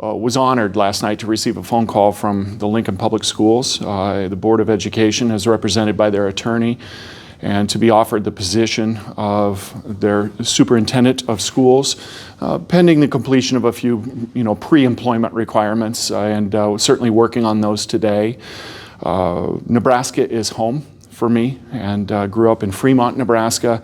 was honored last night to receive a phone call from the Lincoln Public Schools, the Board of Education as represented by their attorney, and to be offered the position of their superintendent of schools, pending the completion of a few pre-employment requirements, and certainly working on those today. Nebraska is home for me, and grew up in Fremont, Nebraska.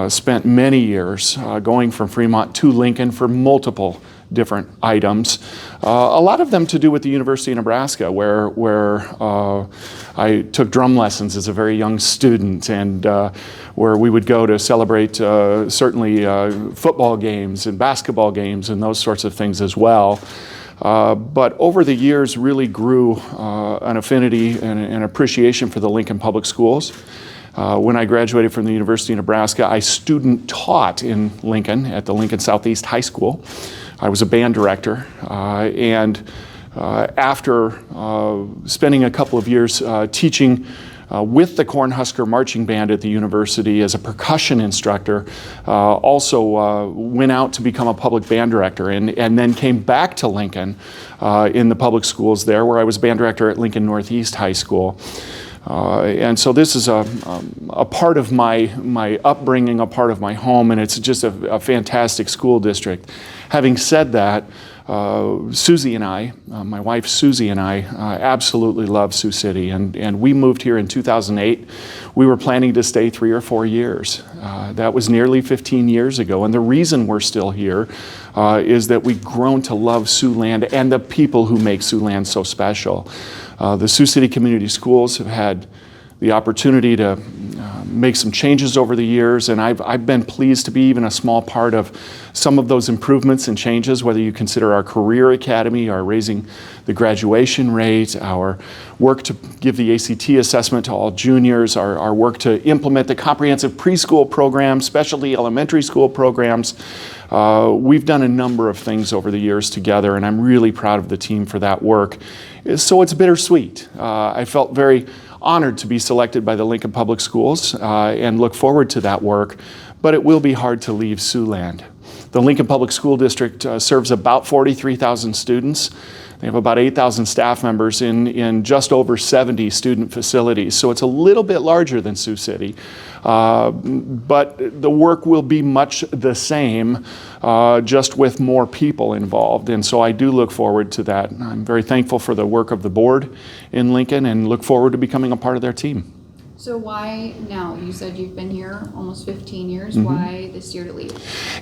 Spent many years going from Fremont to Lincoln for multiple different items. A lot of them to do with the University of Nebraska, where I took drum lessons as a very young student, and where we would go to celebrate certainly football games and basketball games and those sorts of things as well. But over the years really grew an affinity and an appreciation for the Lincoln Public Schools. When I graduated from the University of Nebraska, I student taught in Lincoln at the Lincoln Southeast High School. I was a band director, and after spending a couple of years teaching with the Cornhusker Marching Band at the university as a percussion instructor, also went out to become a public band director, and then came back to Lincoln in the public schools there, where I was band director at Lincoln Northeast High School. And so this is a part of my upbringing, a part of my home, and it's just a fantastic school district. Having said that, Susie and I, my wife Susie and I, absolutely love Sioux City, and we moved here in 2008. We were planning to stay 3 or 4 years. That was nearly 15 years ago, and the reason we're still here is that we've grown to love Siouxland and the people who make Siouxland so special. The Sioux City Community Schools have had the opportunity to make some changes over the years, and I've been pleased to be even a small part of some of those improvements and changes, whether you consider our career academy, our raising the graduation rate, our work to give the ACT assessment to all juniors, our work to implement the comprehensive preschool program, specialty elementary school programs. We've done a number of things over the years together, and I'm really proud of the team for that work. So it's bittersweet. I felt very honored to be selected by the Lincoln Public Schools and look forward to that work, but it will be hard to leave Siouxland. The Lincoln Public School District serves about 43,000 students. They have about 8,000 staff members in just over 70 student facilities, so it's a little bit larger than Sioux City. But the work will be much the same, just with more people involved, and so I do look forward to that. I'm very thankful for the work of the board in Lincoln and look forward to becoming a part of their team. So why now? You said you've been here almost 15 years. Mm-hmm. Why this year to leave?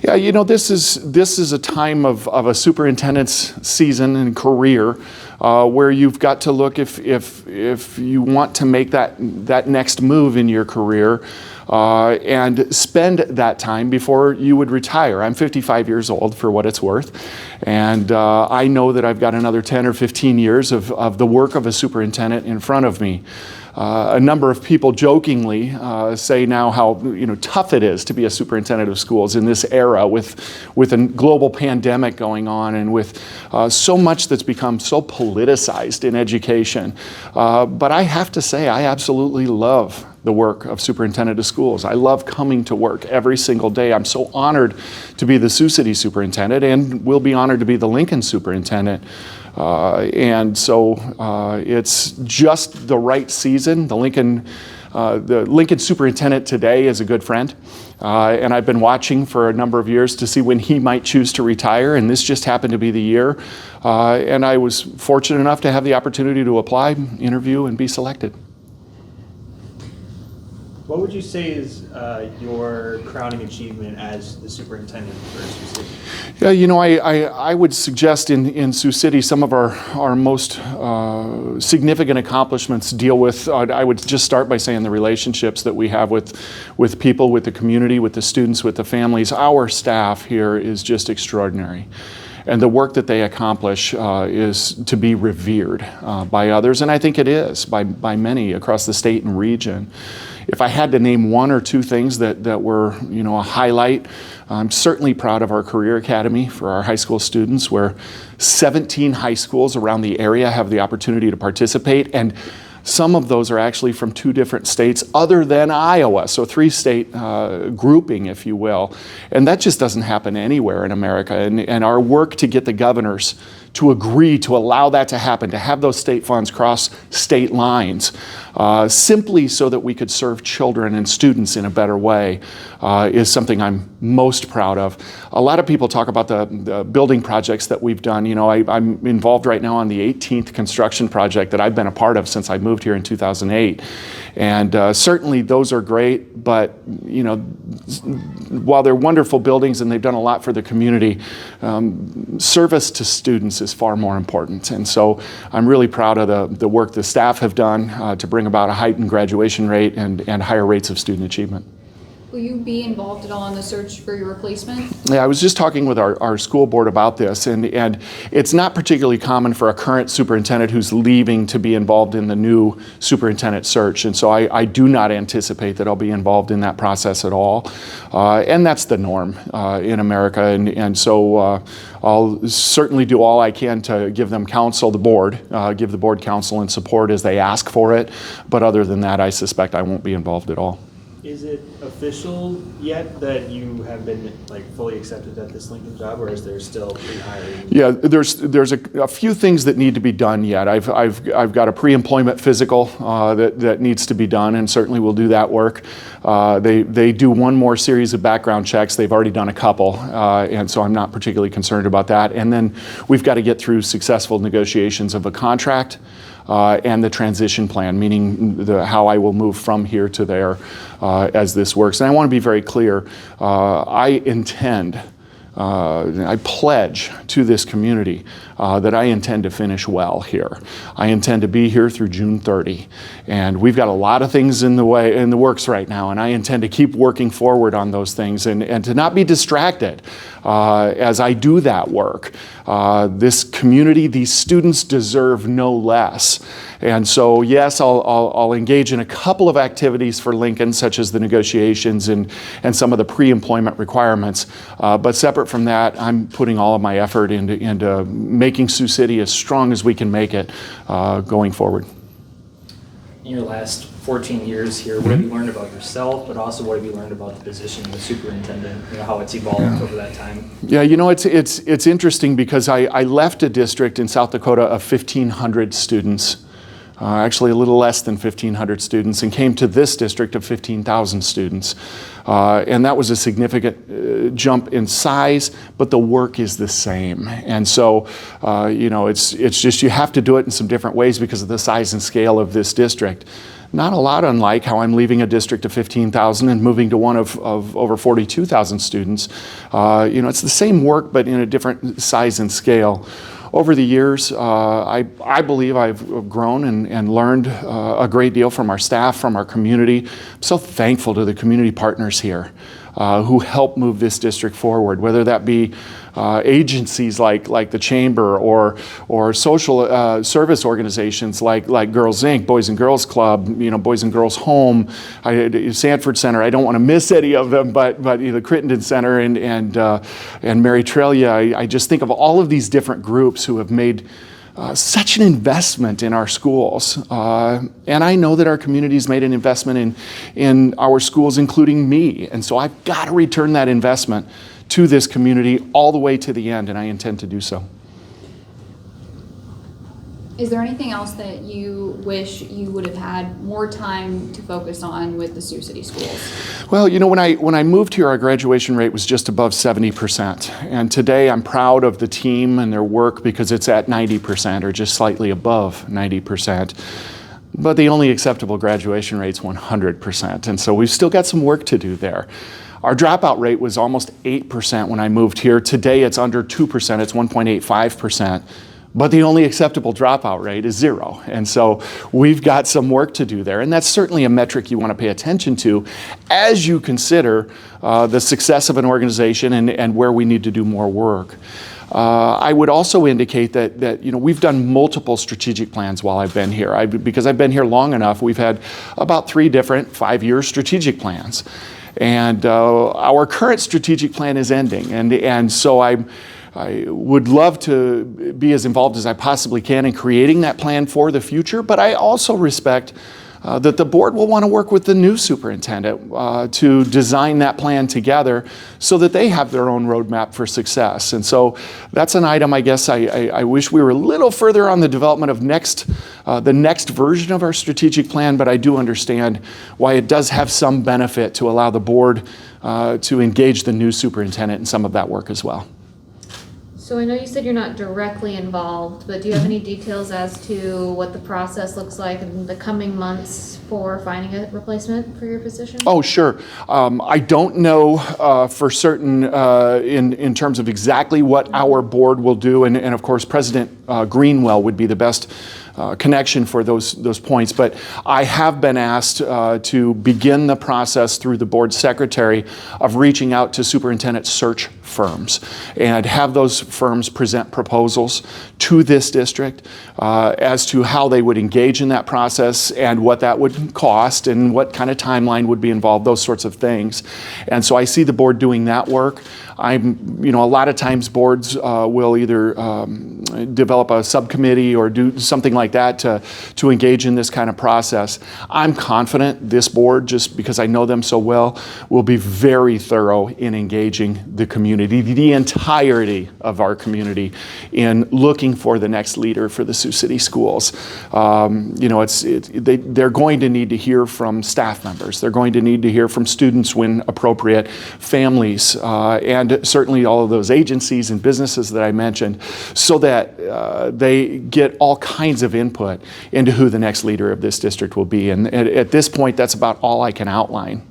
Yeah, this is a time of a superintendent's season and career where you've got to look if you want to make that next move in your career and spend that time before you would retire. I'm 55 years old, for what it's worth, and I know that I've got another 10 or 15 years of the work of a superintendent in front of me. A number of people jokingly say now how tough it is to be a superintendent of schools in this era with a global pandemic going on and with so much that's become so politicized in education. But I have to say, I absolutely love the work of superintendent of schools. I love coming to work every single day. I'm so honored to be the Sioux City superintendent, and will be honored to be the Lincoln superintendent. And so it's just the right season. The Lincoln superintendent today is a good friend, and I've been watching for a number of years to see when he might choose to retire, and this just happened to be the year. And I was fortunate enough to have the opportunity to apply, interview, and be selected. What would you say is your crowning achievement as the superintendent for Sioux City? Yeah, I would suggest in Sioux City some of our most significant accomplishments deal with, I would just start by saying the relationships that we have with people, with the community, with the students, with the families. Our staff here is just extraordinary. And the work that they accomplish is to be revered by others, and I think it is by many across the state and region. If I had to name one or two things that were a highlight, I'm certainly proud of our Career Academy for our high school students, where 17 high schools around the area have the opportunity to participate, and Some of those are actually from 2 different states other than Iowa, so 3-state grouping, if you will. And that just doesn't happen anywhere in America. And our work to get the governors to agree to allow that to happen, to have those state funds cross state lines, simply so that we could serve children and students in a better way, is something I'm most proud of. A lot of people talk about the building projects that we've done. You know, I'm involved right now on the 18th construction project that I've been a part of since I moved here in 2008. And certainly those are great, but you know, while they're wonderful buildings and they've done a lot for the community, service to students is far more important. And so I'm really proud of the work the staff have done to bring about a heightened graduation rate and higher rates of student achievement. Will you be involved at all in the search for your replacement? Yeah, I was just talking with our school board about this, and it's not particularly common for a current superintendent who's leaving to be involved in the new superintendent search, and so I do not anticipate that I'll be involved in that process at all, and that's the norm in America, and so I'll certainly do all I can to give them counsel, give the board counsel and support as they ask for it, but other than that, I suspect I won't be involved at all. Is it official yet that you have been like fully accepted at this Lincoln job, or is there still pre-hiring? Yeah, there's a few things that need to be done yet. I've got a pre-employment physical that needs to be done, and certainly we'll do that work. They do one more series of background checks. They've already done a couple, and so I'm not particularly concerned about that. And then we've got to get through successful negotiations of a contract. And the transition plan, meaning how I will move from here to there as this works. And I want to be very clear, I pledge to this community that I intend to finish well here. I intend to be here through June 30. And we've got a lot of things in the works right now, and I intend to keep working forward on those things and to not be distracted as I do that work. This community, these students deserve no less. And so, yes, I'll engage in a couple of activities for Lincoln, such as the negotiations and some of the pre-employment requirements. But separate from that, I'm putting all of my effort into making Sioux City as strong as we can make it going forward. In your last 14 years here, what have you learned about yourself, but also what have you learned about the position of the superintendent, how it's evolved over that time? Yeah, you know, it's interesting because I left a district in South Dakota of 1,500 students, actually a little less than 1,500 students, and came to this district of 15,000 students. And that was a significant jump in size, but the work is the same. And so, you know, it's just you have to do it in some different ways because of the size and scale of this district. Not a lot unlike how I'm leaving a district of 15,000 and moving to one of over 42,000 students. You know, it's the same work, but in a different size and scale. Over the years, I believe I've grown and learned a great deal from our staff, from our community. I'm so thankful to the community partners here who help move this district forward, whether that be agencies like the Chamber or social service organizations like Girls Inc., Boys and Girls Club, you know, Boys and Girls Home, Sanford Center. I don't want to miss any of them, but you know, the Crittenden Center and Mary Trelia. I just think of all of these different groups who have made such an investment in our schools. And I know that our community's made an investment in our schools, including me. And so I've got to return that investment to this community all the way to the end, and I intend to do so. Is there anything else that you wish you would have had more time to focus on with the Sioux City schools? Well, you know, when I moved here, our graduation rate was just above 70%. And today I'm proud of the team and their work because it's at 90% or just slightly above 90%. But the only acceptable graduation rate is 100%. And so we've still got some work to do there. Our dropout rate was almost 8% when I moved here. Today it's under 2%, it's 1.85%. But the only acceptable dropout rate is 0. And so we've got some work to do there. And that's certainly a metric you want to pay attention to as you consider the success of an organization and where we need to do more work. I would also indicate that you know, we've done multiple strategic plans while I've been here. Because I've been here long enough, we've had about 3 different 5-year strategic plans. And our current strategic plan is ending. And so I'm I would love to be as involved as I possibly can in creating that plan for the future, but I also respect that the board will want to work with the new superintendent to design that plan together so that they have their own roadmap for success. And so that's an item I guess I wish we were a little further on the development of the next version of our strategic plan, but I do understand why it does have some benefit to allow the board to engage the new superintendent in some of that work as well. So I know you said you're not directly involved, but do you have any details as to what the process looks like in the coming months for finding a replacement for your position? Oh, sure. I don't know for certain in terms of exactly what our board will do, and of course President Greenwell would be the best connection for those points, but I have been asked to begin the process through the board secretary of reaching out to superintendent search firms and have those firms present proposals to this district as to how they would engage in that process and what that would cost and what kind of timeline would be involved, those sorts of things. And so I see the board doing that work. A lot of times boards will either develop a subcommittee or do something like that to engage in this kind of process. I'm confident this board, just because I know them so well, will be very thorough in engaging the community, the entirety of our community, in looking for the next leader for the Sioux City schools. They're going to need to hear from staff members. They're going to need to hear from students when appropriate, families, and certainly all of those agencies and businesses that I mentioned, so that they get all kinds of input into who the next leader of this district will be. And at this point, that's about all I can outline.